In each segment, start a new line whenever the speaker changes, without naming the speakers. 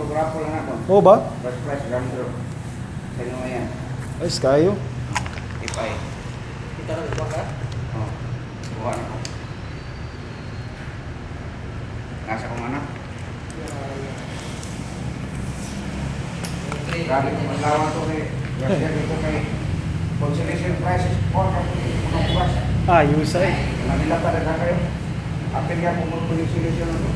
fotograpo lang ako.
Oo ba?
First price, ground draw. Sino nga yan?
Ay, kayo.
Ipay.
Kita lang ba ka?
Oh, buha na ko. Nasa kong anak. Grabe kung malawan to kay Garcia dito kay consolation prices for mga bukas.
Ayos ay.
Manila pa na kayo. Apil nga kung consolation na to.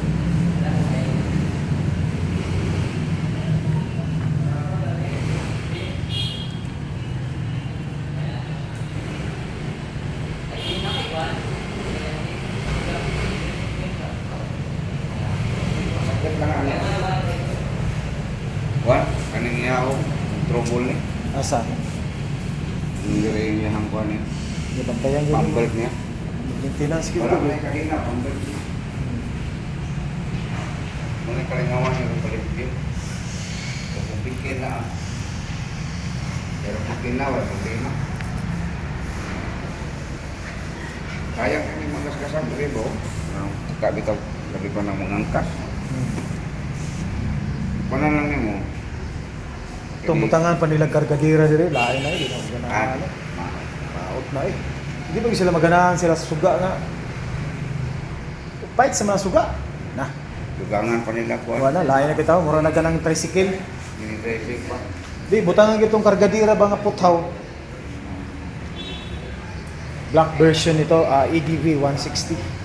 Sakit lang ano. Wan, kaning iyaw, trouble ni.
Asa?
Hindi niya hangkuan niya.
Nabantayan yun.
Pambalik niya.
Maintenance kita.
Wala may kanina, pambalik niya. Mga kalingawan niya kung balik din. Kung bikin na. Pero bikin na, wala problema. Kaya kami magasgasan, ribo. Kabi ka, labi pa ng mga angkas. Wala lang niya mo.
Tumutangan pa nilang kargadira dire, lain na eh, di na maganahan.
Ah,
Maot na eh. Hindi ba sila maganahan sila sa suga nga? Fight sa mga suga. Nah,
dugangan pa nila kuha.
wala, lain na kita, mura na ganang tricycle.
Ini-tracing pa.
Di, butangan kitong kargadira ba nga puthaw. Black version nito, EDV 160.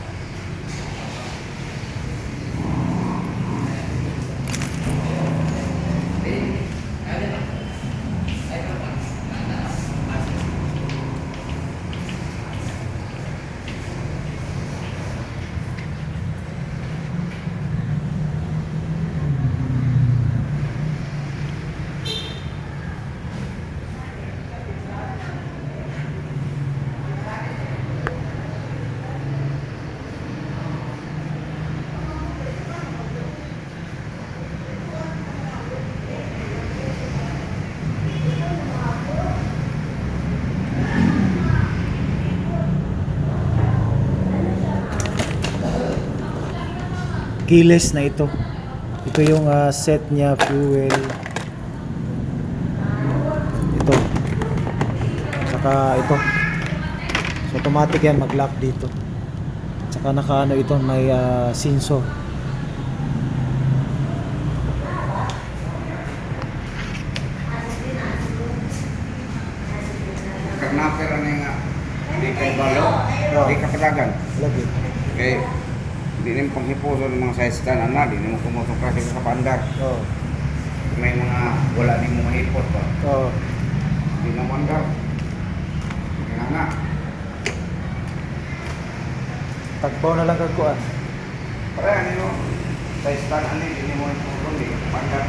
Keyless na ito. Ito yung set niya, fuel. Ito. Saka ito. So automatic yan mag-lock dito. Saka nakaano ito, may sensor.
Karnapera na nga. Hindi kay balo. Hindi ka patagan.
Lagi.
Kay hindi naman panghipuso ng mga size stand na, hindi naman kumusok kasi sa kapandar.
Oh.
May mga wala din mo mahipot ba?
Oh.
Hindi na mandar. Kaya nga.
Tagpaw na lang kagkuan.
Para ano yung size stand ano, hindi mo mahipot, hindi ka kapandar.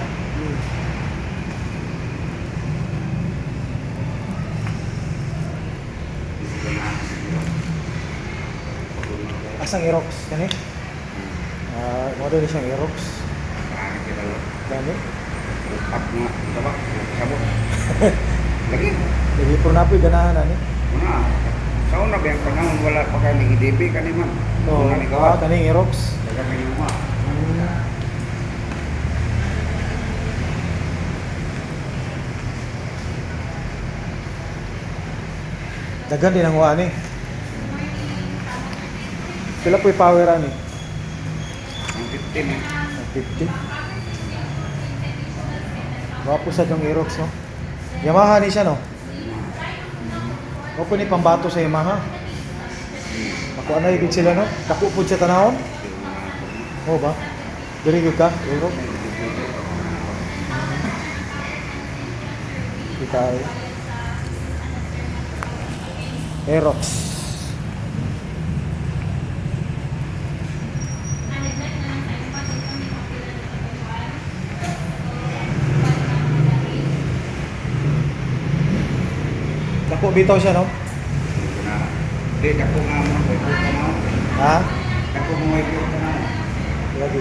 Asang Aerox kani? Model ni siyang Aerox.
Marami sila lo.
Gani?
Up nga. Diba? Sabot. Lagi.
Lagi po na po'y ganahan ani.
Una. Sa una ba yung panahon wala pa kayo ng IDB kaniman.
Oh,
Una ni gawa.
kaning Aerox.
Daga kayo mga.
Dagan din ang ani. Pila po'y power ani?
Ang 15 eh.
50. Wapo sa dong Aerox no. Yamaha ni siya no. Wapo ni pambato sa Yamaha. Ako ano ibig sila no? Dako pud sa tanawon. Oo ba? Diri gyud ka, Aerox. Kita Aerox. Dako bitaw siya no?
Hindi, dako nga mo. Dako nga mo.
Ha?
Dako mo. Dako nga mo.
Lagi.